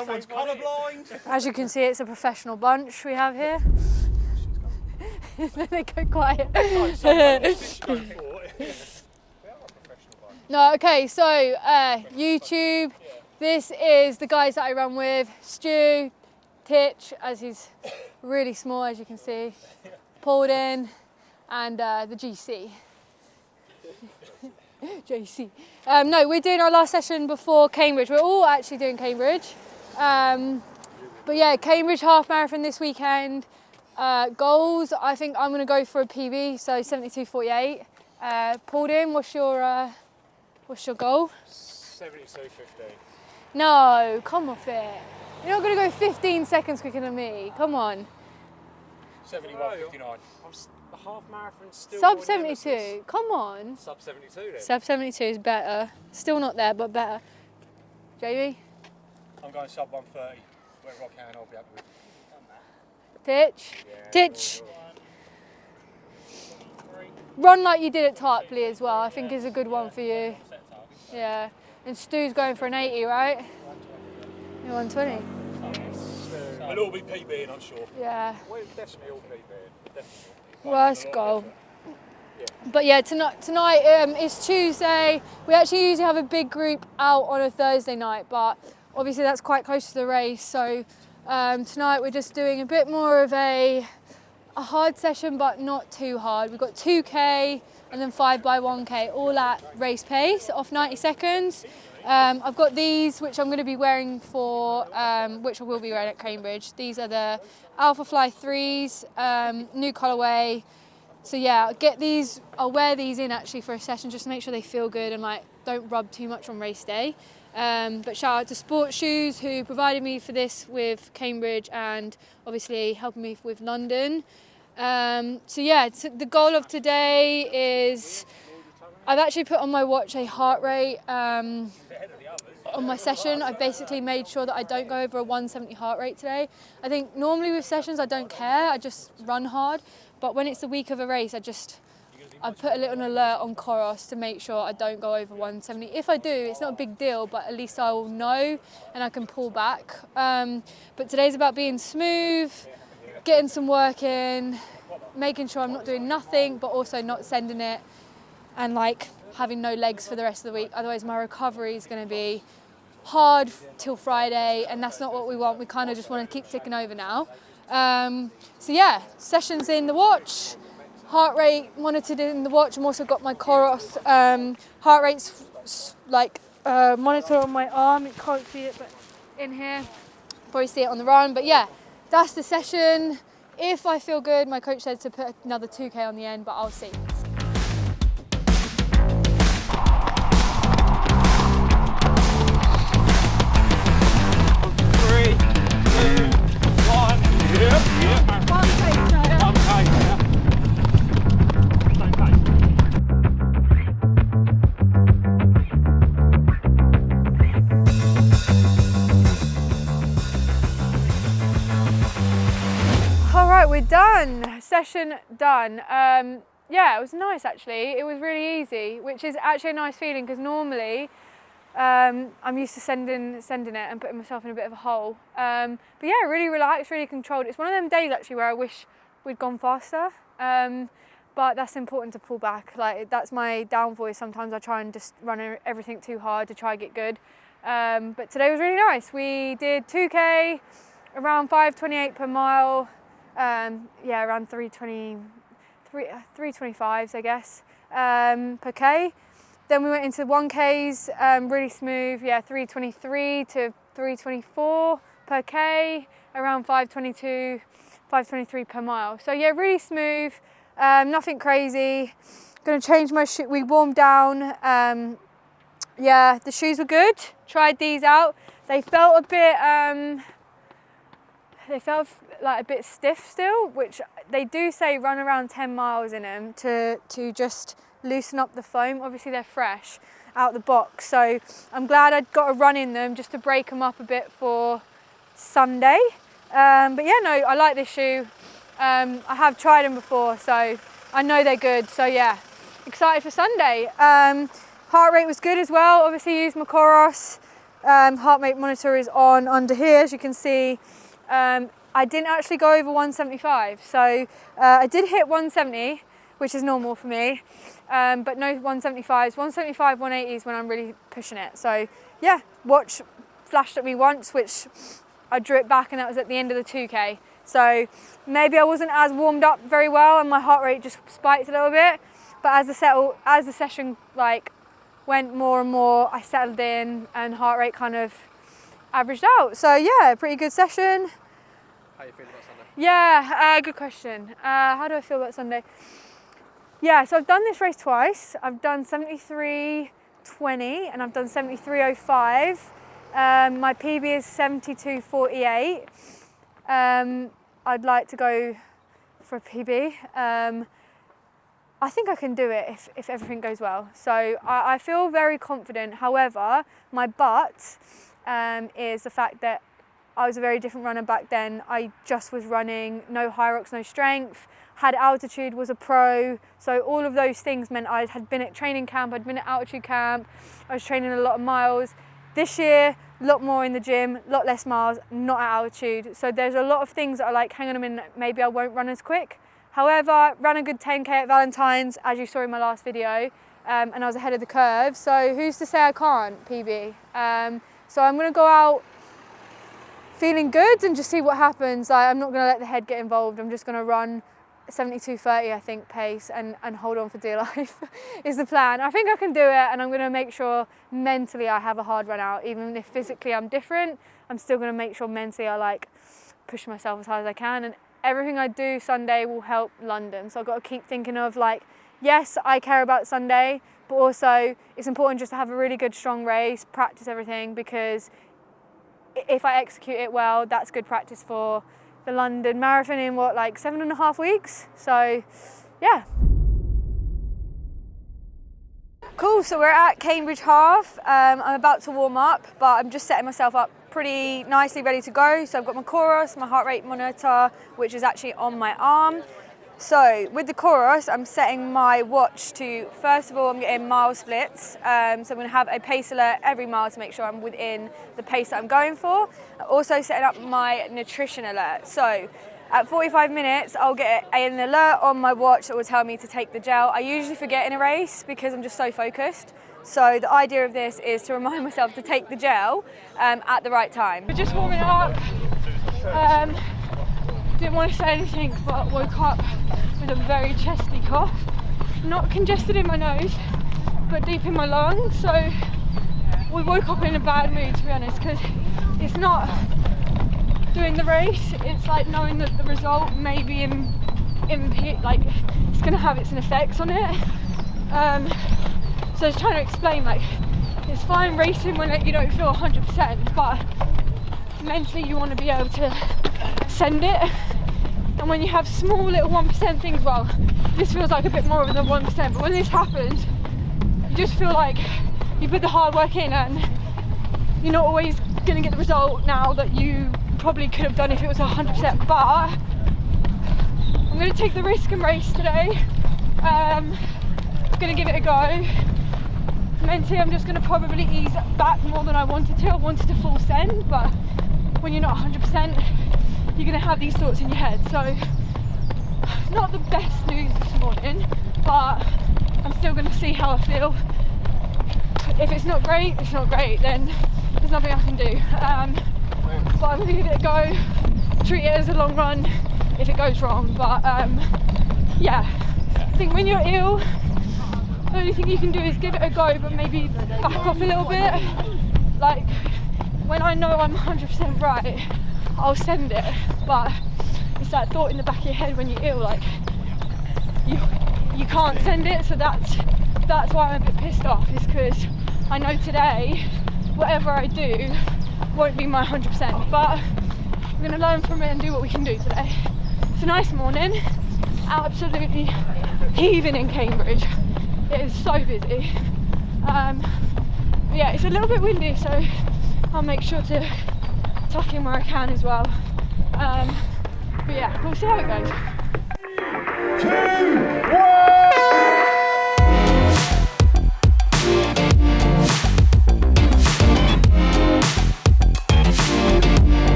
Someone's colourblind. As you can see, it's a professional bunch we have here. They go quiet. No, okay, so YouTube. This is the guys that I run with. Stu, Titch, as he's really small, as you can see. Paulden, and the GC. JC. No, we're doing our last session before Cambridge. We're all actually doing Cambridge. But yeah, Cambridge half marathon this weekend. Goals, I think I'm going to go for a PB, so 72:48. Paulden, what's your goal? 72:15. No, come off it. You're not going to go 15 seconds quicker than me. Come on. 71:59. The half marathon's still Sub 72. Come on. Sub 72 then. Sub 72 is better. Still not there, but better. Jamie? I'm going sub 130. Wherever I can, I'll be happy with. Titch? Yeah, Titch? Run like you did at Tarpley as well, I think is a good one for you. Yeah. And Stu's going for an 80, right? You're 120. We'll all be PBing, I'm sure. Yeah. We're definitely all PBing. Worst goal. But yeah, tonight it's Tuesday. We actually usually have a big group out on a Thursday night, but obviously that's quite close to the race. So tonight we're just doing a bit more of a hard session, but not too hard. We've got 2K and then 5x1K, all at race pace, off 90 seconds. I've got these, which I'm going to be wearing for, which I will be wearing at Cambridge. These are the Alpha Fly 3s, new colourway. So yeah, I'll wear these in actually for a session just to make sure they feel good and like don't rub too much on race day. But shout out to Sports Shoes who provided me for this with Cambridge and obviously helping me with London. So yeah, the goal of today is, I've actually put on my watch a heart rate on my session. I basically made sure that I don't go over a 170 heart rate today. I think normally with sessions I don't care, I just run hard. But when it's the week of a race, I put a little alert on Coros to make sure I don't go over 170. If I do, it's not a big deal, but at least I will know and I can pull back. But today's about being smooth, getting some work in, making sure I'm not doing nothing, but also not sending it and like having no legs for the rest of the week. Otherwise my recovery is going to be hard till Friday, and that's not what we want. We kind of just want to keep ticking over now. So yeah, sessions in the watch, heart rate monitored in the watch. I've also got my Coros heart rate's like monitor on my arm. You can't see it, but in here, probably see it on the run. But yeah, that's the session. If I feel good, my coach said to put another 2K on the end, but I'll see. 3, 2, 1. Yep. One pace, no, yeah. One pace, yeah. Same pace. All right, we're done. Session done. Yeah, it was nice actually. It was really easy, which is actually a nice feeling because normally I'm used to sending it and putting myself in a bit of a hole. But yeah, really relaxed, really controlled. It's one of them days actually where I wish we'd gone faster. But that's important to pull back. Like that's my downfall is sometimes I try and just run everything too hard to try and get good. But today was really nice. We did 2K, around 5:28 per mile. Yeah, around 325s, I guess, per K. Then we went into 1Ks, really smooth, yeah, 323 to 324 per K, around 522, 523 per mile. So yeah, really smooth, nothing crazy. Gonna change my shoe, we warmed down. Yeah, the shoes were good, tried these out. They felt a bit, like a bit stiff still, which they do say run around 10 miles in them to just loosen up the foam. Obviously they're fresh out the box, so I'm glad I'd got a run in them just to break them up a bit for Sunday. But yeah, no, I like this shoe. I have tried them before, so I know they're good. So yeah, excited for Sunday. Heart rate was good as well. Obviously used my Coros. Heart rate monitor is on under here, as you can see. I didn't actually go over 175, so I did hit 170, which is normal for me, but no 175s. 175, 180s when I'm really pushing it. So yeah, watch flashed at me once, which I drew it back, and that was at the end of the 2K. So maybe I wasn't as warmed up very well, and my heart rate just spiked a little bit. But as the session like went more and more, I settled in, and heart rate kind of averaged out. So yeah, pretty good session. How are you feeling about Sunday? Yeah, good question. How do I feel about Sunday? Yeah, so I've done this race twice. I've done 73.20 and I've done 73.05. My PB is 72.48. I'd like to go for a PB. I think I can do it if everything goes well. So I feel very confident. However, my but is the fact that I was a very different runner back then. I just was running, no high rocks, no strength, had altitude, was a pro. So all of those things meant I had been at training camp, I'd been at altitude camp, I was training a lot of miles. This year, a lot more in the gym, a lot less miles, not at altitude. So there's a lot of things that are like, hang on a minute, maybe I won't run as quick. However, ran a good 10K at Valentine's, as you saw in my last video, and I was ahead of the curve. So who's to say I can't PB? So I'm gonna go out feeling good and just see what happens. I'm not gonna let the head get involved. I'm just gonna run 72.30, I think, pace and hold on for dear life is the plan. I think I can do it, and I'm gonna make sure mentally I have a hard run out. Even if physically I'm different, I'm still gonna make sure mentally I like push myself as hard as I can, and everything I do Sunday will help London. So I've got to keep thinking of like, yes, I care about Sunday, but also it's important just to have a really good, strong race, practice everything, because if I execute it well, that's good practice for the London Marathon in what, like 7.5 weeks? So yeah. Cool, so we're at Cambridge Half. I'm about to warm up, but I'm just setting myself up pretty nicely, ready to go. So I've got my Chorus, my heart rate monitor, which is actually on my arm. So with the Chorus, I'm setting my watch to, first of all, I'm getting mile splits. So I'm gonna have a pace alert every mile to make sure I'm within the pace that I'm going for. Also setting up my nutrition alert. So at 45 minutes, I'll get an alert on my watch that will tell me to take the gel. I usually forget in a race because I'm just so focused. So the idea of this is to remind myself to take the gel at the right time. We're just warming up. Didn't want to say anything, but woke up with a very chesty cough. Not congested in my nose, but deep in my lungs. So we woke up in a bad mood, to be honest, because it's not doing the race, it's like knowing that the result may be like it's going to have its effects on it. So I was trying to explain, like, it's fine racing when you don't feel 100%, but mentally you want to be able to send it. And when you have small little 1% things, well, this feels like a bit more than 1%, but when this happens, you just feel like you put the hard work in and you're not always going to get the result now that you probably could have done if it was 100%, but I'm going to take the risk and race today. I'm going to give it a go. Mentally, I'm just going to probably ease back more than I wanted to. I wanted to full send, but when you're not 100%, you're going to have these thoughts in your head. So, not the best news this morning, but I'm still going to see how I feel. If it's not great, it's not great, then there's nothing I can do. But I'm going to give it a go, treat it as a long run if it goes wrong. But yeah, I think when you're ill, the only thing you can do is give it a go, but maybe back off a little bit. Like, when I know I'm 100% right, I'll send it. But it's that thought in the back of your head when you're ill, like, you can't send it. So that's why I'm a bit pissed off, is because I know today, whatever I do, won't be my 100%, but I'm going to learn from it and do what we can do today. It's a nice morning, absolutely heaving in Cambridge. It is so busy. Yeah, it's a little bit windy, so I'll make sure to tuck in where I can as well. But yeah, we'll see how it goes. 2, 1!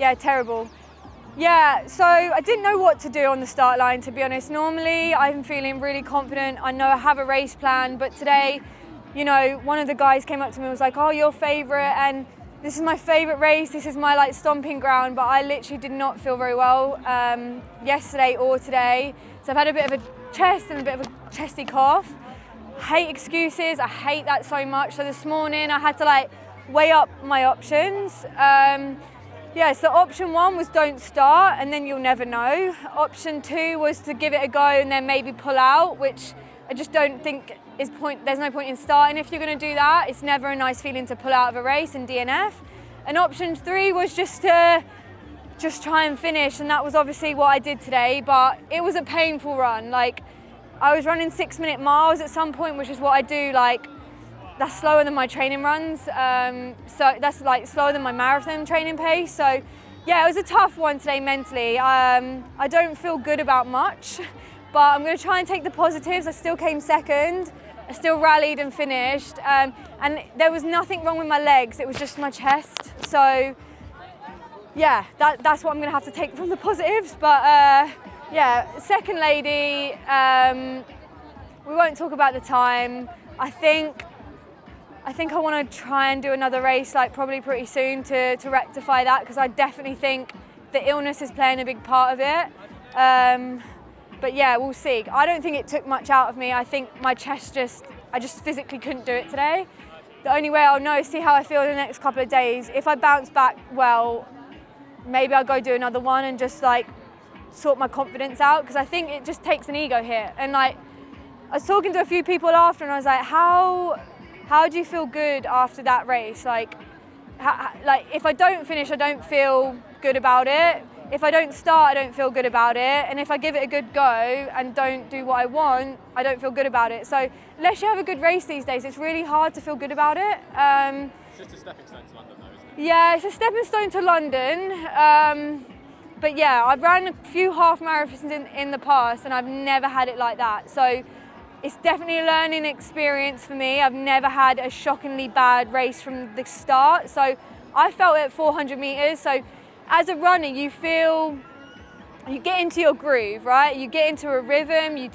Yeah, terrible. Yeah, so I didn't know what to do on the start line, to be honest. Normally, I'm feeling really confident. I know I have a race plan, but today, you know, one of the guys came up to me and was like, oh, your favorite, and this is my favorite race. This is my like stomping ground, but I literally did not feel very well yesterday or today. So I've had a bit of a chest and a bit of a chesty cough. Hate excuses, I hate that so much. So this morning I had to like weigh up my options. Yeah, so option 1 was don't start and then you'll never know. Option 2 was to give it a go and then maybe pull out, which I just don't think there's no point in starting if you're gonna do that. It's never a nice feeling to pull out of a race and DNF. And option 3 was just to try and finish, and that was obviously what I did today, but it was a painful run. Like, I was running 6-minute miles at some point, which is what I do, like, that's slower than my training runs. So that's like slower than my marathon training pace. So yeah, it was a tough one today mentally. I don't feel good about much, but I'm gonna try and take the positives. I still came second, I still rallied and finished. And there was nothing wrong with my legs, it was just my chest. So yeah, that's what I'm gonna have to take from the positives. But yeah, second lady, we won't talk about the time. I think I want to try and do another race, like probably pretty soon, to rectify that, because I definitely think the illness is playing a big part of it. But yeah, we'll see. I don't think it took much out of me. I think my chest I just physically couldn't do it today. The only way I'll know is see how I feel in the next couple of days. If I bounce back well, maybe I'll go do another one and just like sort my confidence out, because I think it just takes an ego hit. And like, I was talking to a few people after and I was like, how do you feel good after that race? Like if I don't finish, I don't feel good about it. If I don't start, I don't feel good about it. And if I give it a good go and don't do what I want, I don't feel good about it. So unless you have a good race these days, it's really hard to feel good about it. It's just a stepping stone to London though, isn't it? Yeah, it's a stepping stone to London. But yeah, I've ran a few half marathons in the past and I've never had it like that. So it's definitely a learning experience for me. I've never had a shockingly bad race from the start. So I felt it at 400 meters. So as a runner, you get into your groove, right? You get into a rhythm, you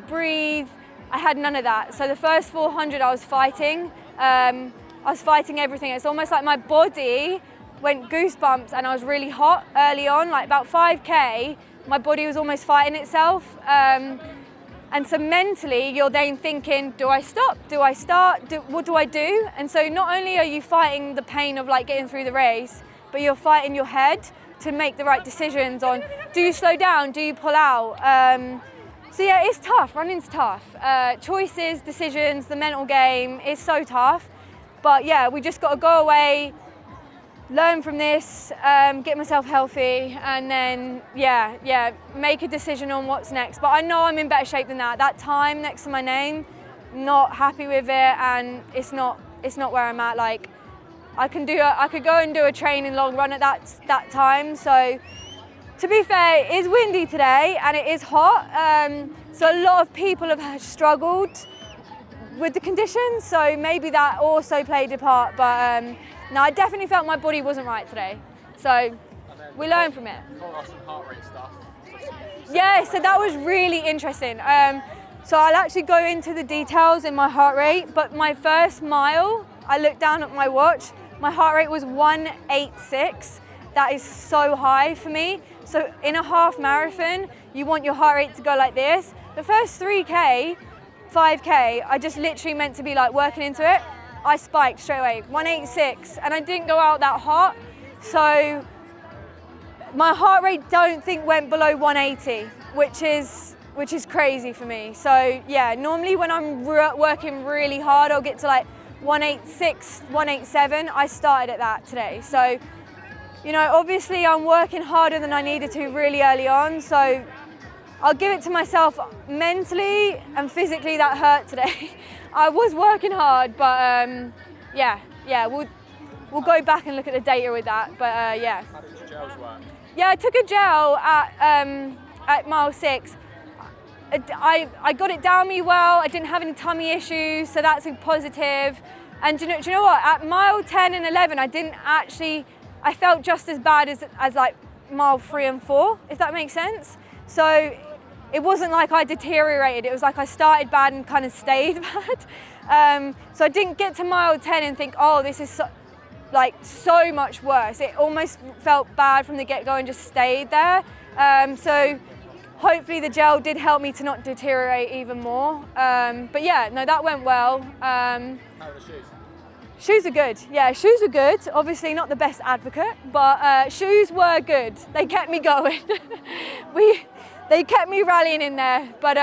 breathe. I had none of that. So the first 400 I was fighting. I was fighting everything. It's almost like my body went goosebumps and I was really hot early on, like about 5K, my body was almost fighting itself. And so mentally, you're then thinking, do I stop? Do I start? What do I do? And so not only are you fighting the pain of like getting through the race, but you're fighting your head to make the right decisions on, do you slow down? Do you pull out? So yeah, it's tough, running's tough. Choices, decisions, the mental game is so tough. But yeah, we just got to go away, learn from this, get myself healthy, and then yeah, make a decision on what's next. But I know I'm in better shape than that. That time next to my name, not happy with it, and it's not where I'm at. Like I could go and do a training long run at that time. So to be fair, it is windy today and it is hot. So a lot of people have struggled with the conditions. So maybe that also played a part. But no, I definitely felt my body wasn't right today. So we learned from it. Some heart rate stuff. Yeah, so that was really interesting. So I'll actually go into the details in my heart rate, but my first mile, I looked down at my watch, my heart rate was 186. That is so high for me. So in a half marathon, you want your heart rate to go like this. The first 3K, 5K, I just literally meant to be like working into it. I spiked straight away, 186, and I didn't go out that hot. So my heart rate don't think went below 180, which is crazy for me. So yeah, normally when I'm working really hard, I'll get to like 186, 187. I started at that today. So, you know, obviously I'm working harder than I needed to really early on. So I'll give it to myself, mentally and physically that hurt today. I was working hard, but yeah, we'll go back and look at the data with that. But yeah. How did your gels work? Yeah, I took a gel at mile 6. I got it down me well. I didn't have any tummy issues, so that's a positive. And do you know what? At mile 10 and 11, I didn't actually I felt just as bad as like mile 3 and 4, if that makes sense. So it wasn't like I deteriorated, it was like I started bad and kind of stayed bad. So I didn't get to mile 10 and think, oh, this is so much worse. It almost felt bad from the get-go and just stayed there. So hopefully the gel did help me to not deteriorate even more. But yeah, no, that went well. How are the shoes? Shoes are good. Yeah, shoes were good. Obviously not the best advocate, but shoes were good. They kept me going. They kept me rallying in there. But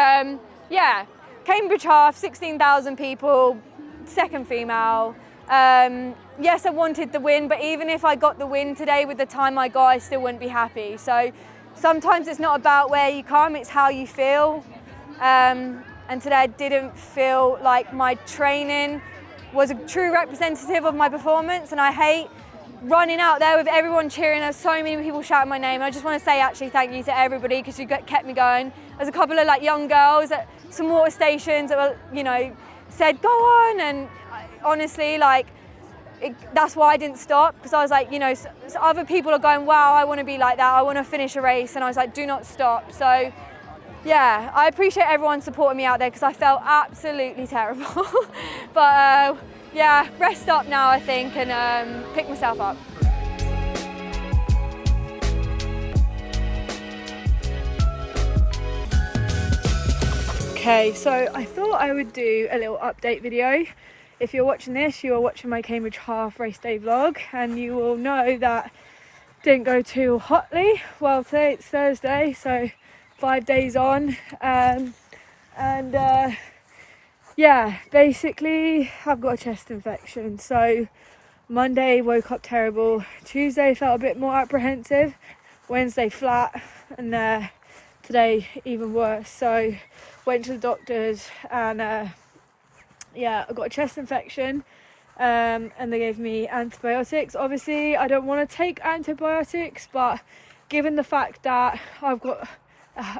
yeah, Cambridge half, 16,000 people, second female. Yes, I wanted the win, but even if I got the win today with the time I got, I still wouldn't be happy. So sometimes it's not about where you come, it's how you feel. And today I didn't feel like my training was a true representative of my performance, and I hate running out there with everyone cheering. There's so many people shouting my name. I just want to say actually thank you to everybody because you kept me going. There's a couple of like young girls at some water stations that were, you know, said go on, and honestly that's why I didn't stop, because I was like, you know, so other people are going, wow, I want to be like that, I want to finish a race, and I was like, do not stop. So yeah, I appreciate everyone supporting me out there because I felt absolutely terrible. But yeah, rest up now I think and pick myself up. Okay, so I thought I would do a little update video. If you're watching this, you are watching my Cambridge half race day vlog, and you will know that didn't go too hotly. Well, today it's Thursday, so 5 days on, yeah, basically I've got a chest infection. So Monday woke up terrible, Tuesday felt a bit more apprehensive, Wednesday flat, and today even worse. So went to the doctors and yeah, I got a chest infection, and they gave me antibiotics. Obviously I don't want to take antibiotics, but given the fact that I've got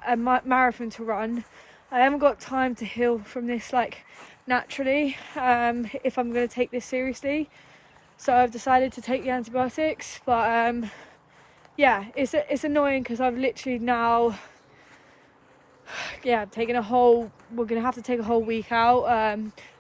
a marathon to run, I haven't got time to heal from this like naturally if I'm going to take this seriously. So I've decided to take the antibiotics, but yeah, it's annoying because I've literally now taken we're going to have to take a whole week out.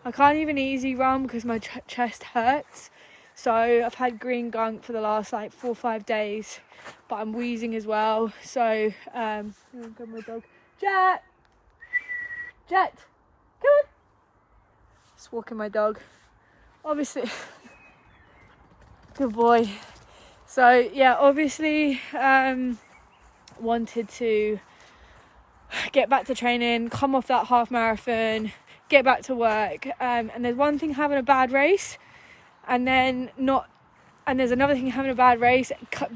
I can't even easy run because my chest hurts. So I've had green gunk for the last like 4 or 5 days, but I'm wheezing as well. So come my dog, Jet, come on. Just walking my dog. Obviously, good boy. So yeah, obviously wanted to get back to training, come off that half marathon, get back to work. And there's one thing having a bad race, and there's another thing having a bad race,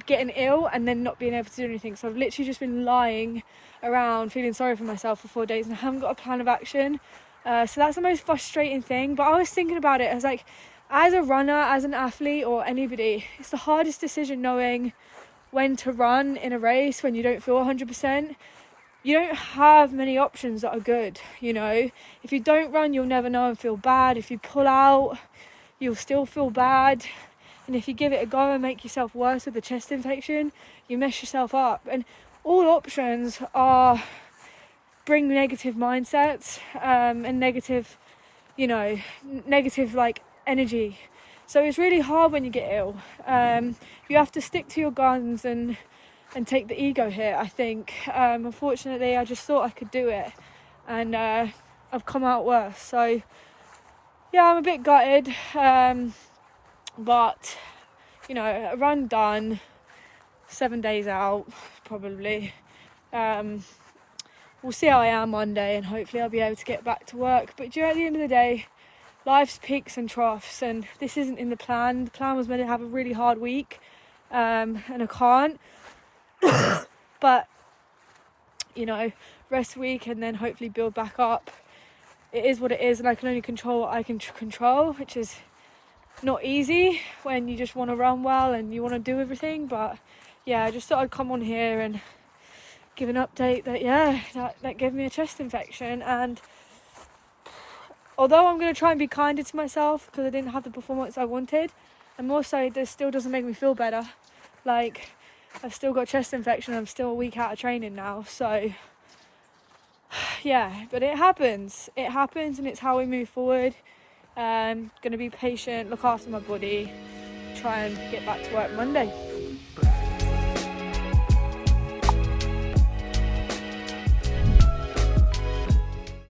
getting ill, and then not being able to do anything. So I've literally just been lying around, feeling sorry for myself for 4 days, and I haven't got a plan of action. So that's the most frustrating thing. But I was thinking about it, I was like, as a runner, as an athlete, or anybody, it's the hardest decision knowing when to run in a race when you don't feel 100%. You don't have many options that are good, you know. If you don't run, you'll never know and feel bad. If you pull out, you'll still feel bad. And if you give it a go and make yourself worse with the chest infection, you mess yourself up. And all options are bring negative mindsets and negative, you know, negative like energy. So it's really hard when you get ill. You have to stick to your guns and take the ego hit, I think. Unfortunately, I just thought I could do it, and I've come out worse. So yeah, I'm a bit gutted, but you know, a run done, 7 days out probably. We'll see how I am Monday, and hopefully I'll be able to get back to work. But at the end of the day, life's peaks and troughs, and this isn't in the plan. The plan was meant to have a really hard week, and I can't. But you know, rest week and then hopefully build back up. It is what it is, and I can only control what I can control, which is not easy when you just want to run well and you want to do everything. But yeah, I just thought I'd come on here and give an update that gave me a chest infection. And although I'm going to try and be kinder to myself because I didn't have the performance I wanted, and more so, this still doesn't make me feel better. Like, I've still got chest infection. I'm still a week out of training now. So, yeah, but it happens. It happens, and it's how we move forward. Going to be patient, look after my body, try and get back to work Monday.